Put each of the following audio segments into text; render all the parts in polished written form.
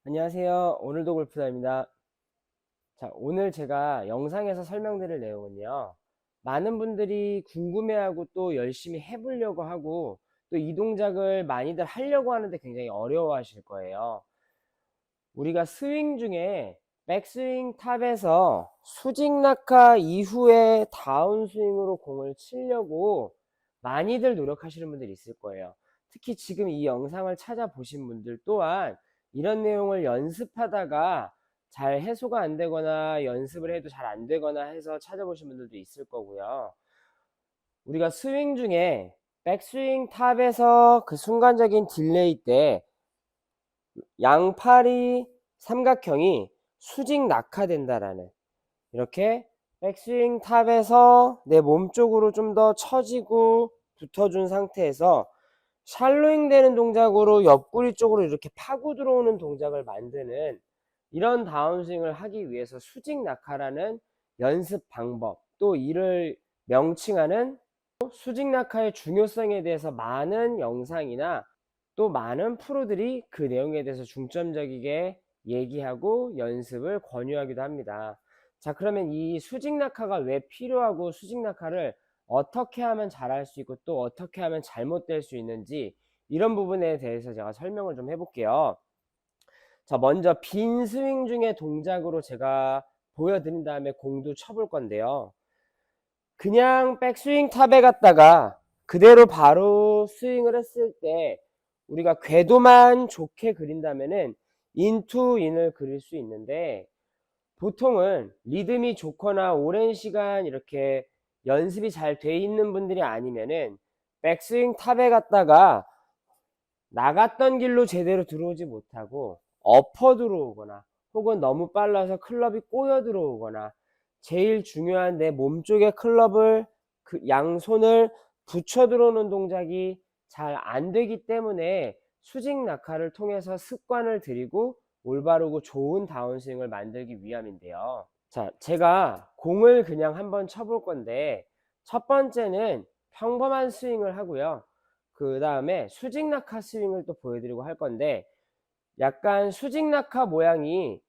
안녕하세요. 오늘도 골프다입니다. 자, 오늘 제가 영상에서 설명드릴 내용은요. 많은 분들이 궁금해하고 또 열심히 해보려고 하고 또 이 동작을 많이들 하려고 하는데 굉장히 어려워하실 거예요. 우리가 스윙 중에 백스윙 탑에서 수직 낙하 이후에 다운스윙으로 공을 치려고 많이들 노력하시는 분들이 있을 거예요. 특히 지금 이 영상을 찾아보신 분들 또한 이런 내용을 연습하다가 잘 해소가 안 되거나 연습을 해도 잘 안 되거나 해서 찾아보신 분들도 있을 거고요. 우리가 스윙 중에 백스윙 탑에서 그 순간적인 딜레이 때 양팔이 삼각형이 수직 낙하된다라는, 이렇게 백스윙 탑에서 내 몸 쪽으로 좀 더 처지고 붙어준 상태에서 샬로잉 되는 동작으로 옆구리 쪽으로 이렇게 파고 들어오는 동작을 만드는 이런 다운스윙을 하기 위해서 수직 낙하라는 연습 방법, 또 이를 명칭하는 수직 낙하의 중요성에 대해서 많은 영상이나 또 많은 프로들이 그 내용에 대해서 중점적이게 얘기하고 연습을 권유하기도 합니다. 자, 그러면 이 수직 낙하가 왜 필요하고 수직 낙하를 어떻게 하면 잘할 수 있고 또 어떻게 하면 잘못될 수 있는지, 이런 부분에 대해서 제가 설명을 좀 해볼게요. 자, 먼저 빈 스윙 중에 동작으로 제가 보여드린 다음에 공도 쳐볼 건데요. 그냥 백스윙 탑에 갔다가 그대로 바로 스윙을 했을 때 우리가 궤도만 좋게 그린다면은 인투 인을 그릴 수 있는데, 보통은 리듬이 좋거나 오랜 시간 이렇게 연습이 잘 돼 있는 분들이 아니면은 백스윙 탑에 갔다가 나갔던 길로 제대로 들어오지 못하고 엎어 들어오거나 혹은 너무 빨라서 클럽이 꼬여 들어오거나, 제일 중요한 내 몸쪽에 클럽을 양손을 붙여 들어오는 동작이 잘 안 되기 때문에 수직 낙하를 통해서 습관을 들이고 올바르고 좋은 다운스윙을 만들기 위함인데요. 자, 제가 공을 그냥 한번 쳐볼 건데 첫 번째는 평범한 스윙을 하고요. 그 다음에 수직 낙하 스윙을 또 보여드리고 할 건데, 약간 수직 낙하 모양이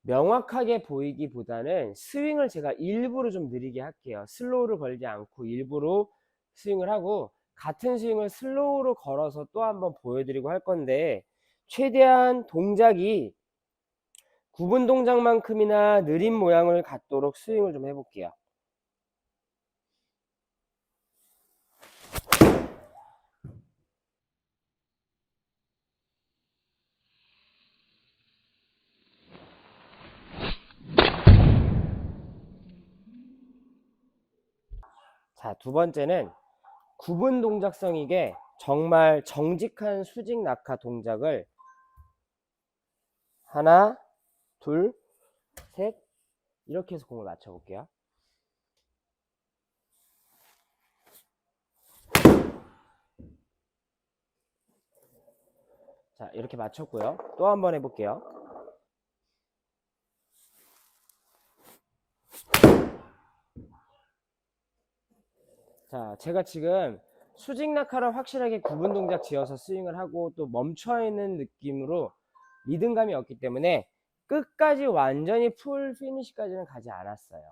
명확하게 보이기보다는 스윙을 제가 일부러 좀 느리게 할게요. 슬로우를 걸지 않고 일부러 스윙을 하고 같은 스윙을 슬로우로 걸어서 또 한번 보여드리고 할 건데, 최대한 동작이 구분 동작만큼이나 느린 모양을 갖도록 스윙을 좀 해볼게요. 자, 두 번째는 구분 동작성이게 정말 정직한 수직 낙하 동작을 하나, 둘, 셋, 이렇게 해서 공을 맞춰 볼게요. 자, 이렇게 맞췄고요. 또 한번 해볼게요. 자, 제가 지금 수직 낙하를 확실하게 구분 동작 지어서 스윙을 하고 또 멈춰있는 느낌으로 리듬감이 없기 때문에 끝까지 완전히 풀 피니시까지는 가지 않았어요.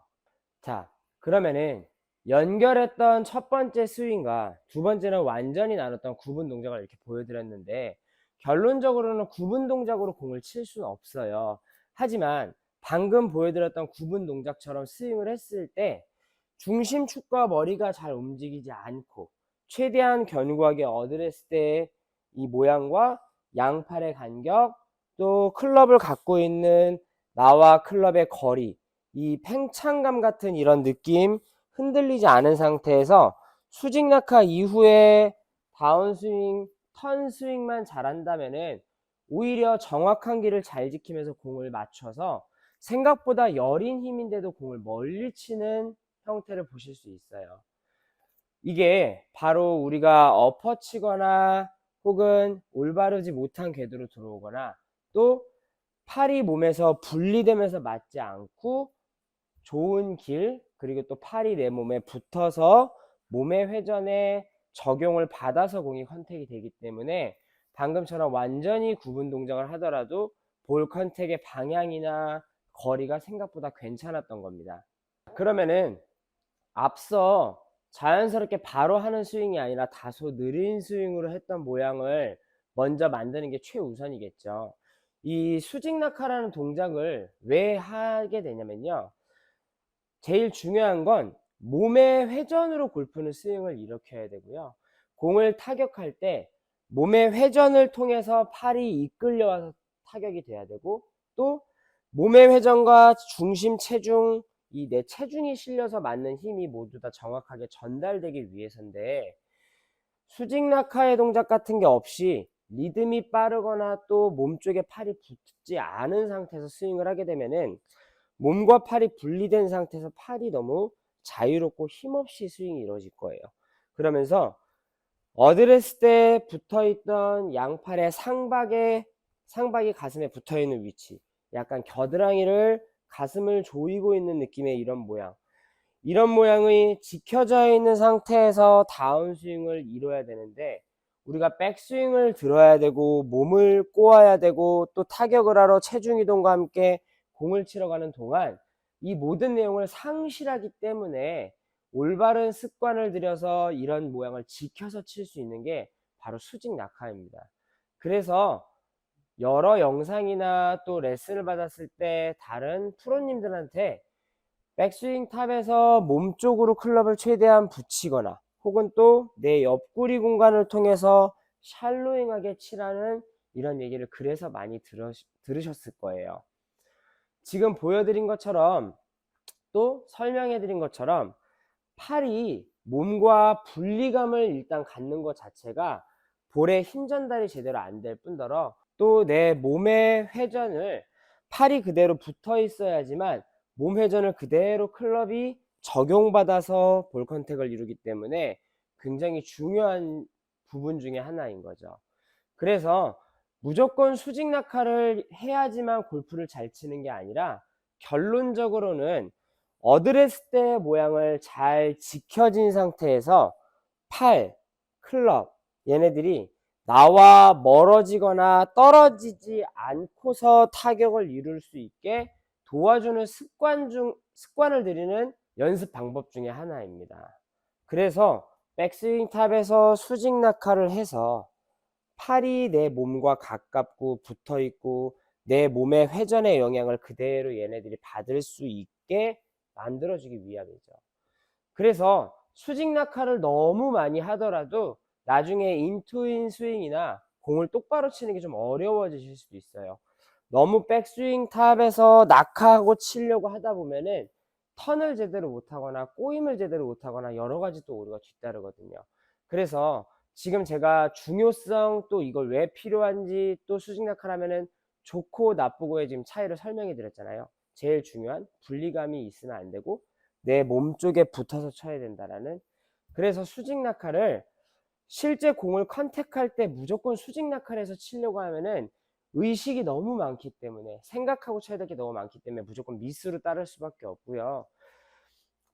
자, 그러면은 연결했던 첫 번째 스윙과 두 번째는 완전히 나눴던 구분 동작을 이렇게 보여드렸는데, 결론적으로는 구분 동작으로 공을 칠 수는 없어요. 하지만 방금 보여드렸던 구분 동작처럼 스윙을 했을 때 중심축과 머리가 잘 움직이지 않고 최대한 견고하게 어드레스 때의 이 모양과 양팔의 간격, 또 클럽을 갖고 있는 나와 클럽의 거리, 이 팽창감 같은 이런 느낌 흔들리지 않은 상태에서 수직 낙하 이후에 다운스윙, 턴스윙만 잘한다면은 오히려 정확한 길을 잘 지키면서 공을 맞춰서 생각보다 여린 힘인데도 공을 멀리 치는 형태를 보실 수 있어요. 이게 바로 우리가 엎어치거나 혹은 올바르지 못한 궤도로 들어오거나 또 팔이 몸에서 분리되면서 맞지 않고 좋은 길, 그리고 또 팔이 내 몸에 붙어서 몸의 회전에 적용을 받아서 공이 컨택이 되기 때문에 방금처럼 완전히 구분 동작을 하더라도 볼 컨택의 방향이나 거리가 생각보다 괜찮았던 겁니다. 그러면은 앞서 자연스럽게 바로 하는 스윙이 아니라 다소 느린 스윙으로 했던 모양을 먼저 만드는 게 최우선이겠죠. 이 수직 낙하라는 동작을 왜 하게 되냐면요, 제일 중요한 건 몸의 회전으로 골프는 스윙을 일으켜야 되고요, 공을 타격할 때 몸의 회전을 통해서 팔이 이끌려와서 타격이 돼야 되고, 또 몸의 회전과 중심 체중, 이 내 체중이 실려서 맞는 힘이 모두 다 정확하게 전달되기 위해서인데, 수직 낙하의 동작 같은 게 없이 리듬이 빠르거나 또 몸쪽에 팔이 붙지 않은 상태에서 스윙을 하게 되면은 몸과 팔이 분리된 상태에서 팔이 너무 자유롭고 힘없이 스윙이 이루어질 거예요. 그러면서 어드레스 때 붙어있던 양팔의 상박이 가슴에 붙어있는 위치, 약간 겨드랑이를 가슴을 조이고 있는 느낌의 이런 모양이 지켜져 있는 상태에서 다운스윙을 이뤄야 되는데, 우리가 백스윙을 들어야 되고 몸을 꼬아야 되고 또 타격을 하러 체중 이동과 함께 공을 치러 가는 동안 이 모든 내용을 상실하기 때문에 올바른 습관을 들여서 이런 모양을 지켜서 칠 수 있는 게 바로 수직 낙하입니다. 그래서 여러 영상이나 또 레슨을 받았을 때 다른 프로님들한테 백스윙 탑에서 몸쪽으로 클럽을 최대한 붙이거나 혹은 또 내 옆구리 공간을 통해서 샬로잉하게 치라는 이런 얘기를 그래서 많이 들으셨을 거예요. 지금 보여드린 것처럼 또 설명해드린 것처럼 팔이 몸과 분리감을 일단 갖는 것 자체가 볼에 힘 전달이 제대로 안 될 뿐더러 또 내 몸의 회전을, 팔이 그대로 붙어 있어야지만 몸 회전을 그대로 클럽이 적용받아서 볼 컨택을 이루기 때문에 굉장히 중요한 부분 중에 하나인 거죠. 그래서 무조건 수직 낙하를 해야지만 골프를 잘 치는 게 아니라 결론적으로는 어드레스 때 모양을 잘 지켜진 상태에서 팔, 클럽, 얘네들이 나와 멀어지거나 떨어지지 않고서 타격을 이룰 수 있게 도와주는 습관을 들이는 연습 방법 중에 하나입니다. 그래서 백스윙 탑에서 수직 낙하를 해서 팔이 내 몸과 가깝고 붙어 있고 내 몸의 회전의 영향을 그대로 얘네들이 받을 수 있게 만들어주기 위함이죠. 그래서 수직 낙하를 너무 많이 하더라도 나중에 인투인 스윙이나 공을 똑바로 치는 게 좀 어려워지실 수도 있어요. 너무 백스윙 탑에서 낙하하고 치려고 하다 보면은 턴을 제대로 못하거나 꼬임을 제대로 못하거나 여러 가지 또 오류가 뒤따르거든요. 그래서 지금 제가 중요성, 또 이걸 왜 필요한지, 또 수직 낙하를 하면은 좋고 나쁘고의 지금 차이를 설명해 드렸잖아요. 제일 중요한 분리감이 있으면 안 되고 내 몸쪽에 붙어서 쳐야 된다라는. 그래서 수직 낙하를 실제 공을 컨택할 때 무조건 수직 낙하를 해서 치려고 하면은 의식이 너무 많기 때문에, 생각하고 쳐야 될 게 너무 많기 때문에 무조건 미스로 따를 수밖에 없고요.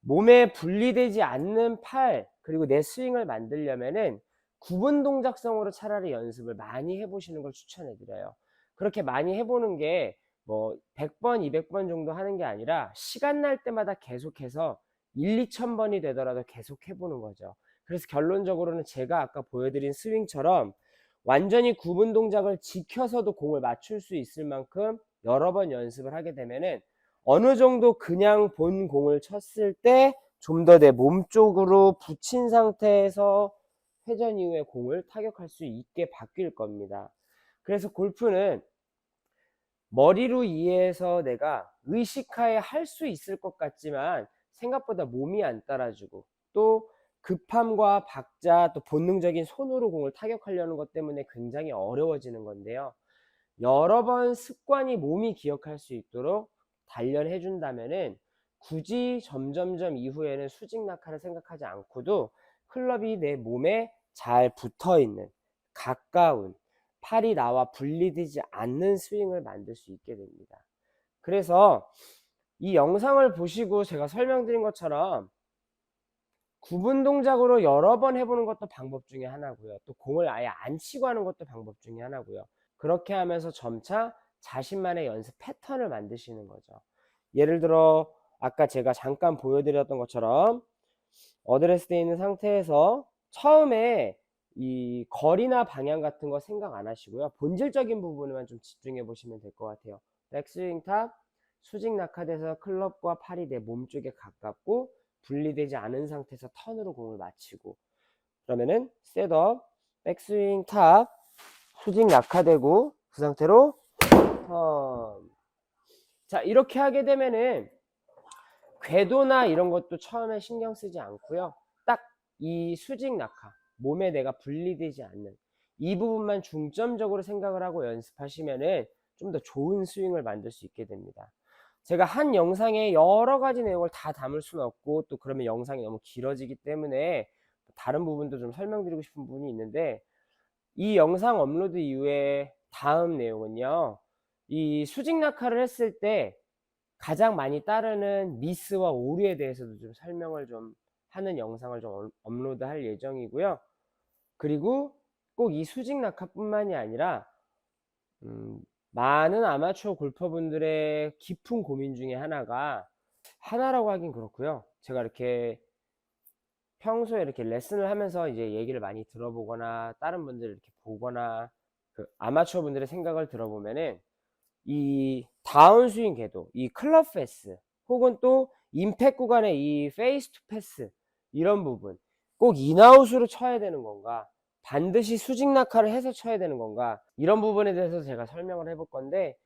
몸에 분리되지 않는 팔, 그리고 내 스윙을 만들려면은 구분 동작성으로 차라리 연습을 많이 해보시는 걸 추천해 드려요. 그렇게 많이 해보는 게 뭐 100번, 200번 정도 하는 게 아니라 시간 날 때마다 계속해서 1, 2천 번이 되더라도 계속 해보는 거죠. 그래서 결론적으로는 제가 아까 보여드린 스윙처럼 완전히 구분 동작을 지켜서도 공을 맞출 수 있을 만큼 여러 번 연습을 하게 되면은 어느 정도 그냥 본 공을 쳤을 때 좀 더 내 몸쪽으로 붙인 상태에서 회전 이후에 공을 타격할 수 있게 바뀔 겁니다. 그래서 골프는 머리로 이해해서 내가 의식하에 할 수 있을 것 같지만 생각보다 몸이 안 따라주고, 또 급함과 박자, 또 본능적인 손으로 공을 타격하려는 것 때문에 굉장히 어려워지는 건데요. 여러 번 습관이 몸이 기억할 수 있도록 단련해 준다면은 굳이 점점점 이후에는 수직 낙하를 생각하지 않고도 클럽이 내 몸에 잘 붙어 있는, 가까운, 팔이 나와 분리되지 않는 스윙을 만들 수 있게 됩니다. 그래서 이 영상을 보시고 제가 설명드린 것처럼 구분 동작으로 여러 번 해보는 것도 방법 중에 하나고요. 또 공을 아예 안 치고 하는 것도 방법 중에 하나고요. 그렇게 하면서 점차 자신만의 연습 패턴을 만드시는 거죠. 예를 들어 아까 제가 잠깐 보여드렸던 것처럼 어드레스되어 있는 상태에서 처음에 이 거리나 방향 같은 거 생각 안 하시고요. 본질적인 부분에만 좀 집중해 보시면 될 것 같아요. 백스윙 탑, 수직 낙하돼서 클럽과 팔이 내 몸쪽에 가깝고 분리되지 않은 상태에서 턴으로 공을 맞히고, 그러면은 셋업, 백스윙 탑, 수직 낙하되고 그 상태로 턴. 자, 이렇게 하게 되면은 궤도나 이런 것도 처음에 신경 쓰지 않고요. 딱 이 수직 낙하, 몸에 내가 분리되지 않는 이 부분만 중점적으로 생각을 하고 연습하시면은 좀 더 좋은 스윙을 만들 수 있게 됩니다. 제가 한 영상에 여러 가지 내용을 다 담을 수는 없고, 또 그러면 영상이 너무 길어지기 때문에 다른 부분도 좀 설명드리고 싶은 부분이 있는데, 이 영상 업로드 이후에 다음 내용은요, 이 수직 낙하를 했을 때 가장 많이 따르는 미스와 오류에 대해서도 좀 설명을 좀 하는 영상을 좀 업로드 할 예정이고요. 그리고 꼭 이 수직 낙하뿐만이 아니라 많은 아마추어 골퍼분들의 깊은 고민 중에 하나라고 하긴 그렇고요. 제가 이렇게 평소에 이렇게 레슨을 하면서 이제 얘기를 많이 들어보거나 다른 분들 이렇게 보거나 그 아마추어 분들의 생각을 들어보면은 이 다운스윙 궤도, 이 클럽 페이스, 혹은 또 임팩 구간의 이 페이스 투 패스, 이런 부분 꼭 인아웃으로 쳐야 되는 건가, 반드시 수직 낙하를 해서 쳐야 되는 건가, 이런 부분에 대해서 제가 설명을 해볼 건데,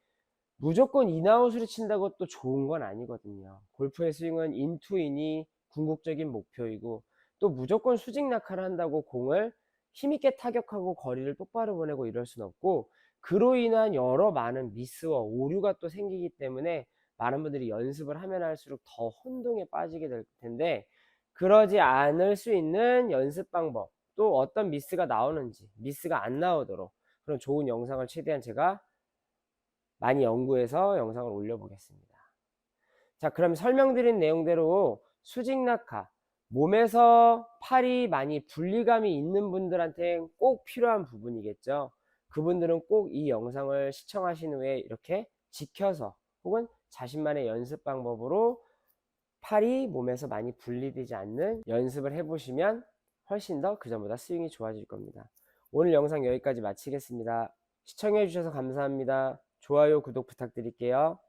무조건 인아웃으로 친다고 또 좋은 건 아니거든요. 골프의 스윙은 인투인이 궁극적인 목표이고, 또 무조건 수직 낙하를 한다고 공을 힘있게 타격하고 거리를 똑바로 보내고 이럴 순 없고, 그로 인한 여러 많은 미스와 오류가 또 생기기 때문에 많은 분들이 연습을 하면 할수록 더 혼동에 빠지게 될 텐데, 그러지 않을 수 있는 연습 방법, 또 어떤 미스가 나오는지, 미스가 안 나오도록 그런 좋은 영상을 최대한 제가 많이 연구해서 영상을 올려보겠습니다. 자, 그럼 설명드린 내용대로 수직 낙하, 몸에서 팔이 많이 분리감이 있는 분들한테 꼭 필요한 부분이겠죠. 그분들은 꼭 이 영상을 시청하신 후에 이렇게 지켜서 혹은 자신만의 연습 방법으로 팔이 몸에서 많이 분리되지 않는 연습을 해보시면 훨씬 더 그전보다 스윙이 좋아질 겁니다. 오늘 영상 여기까지 마치겠습니다. 시청해주셔서 감사합니다. 좋아요, 구독 부탁드릴게요.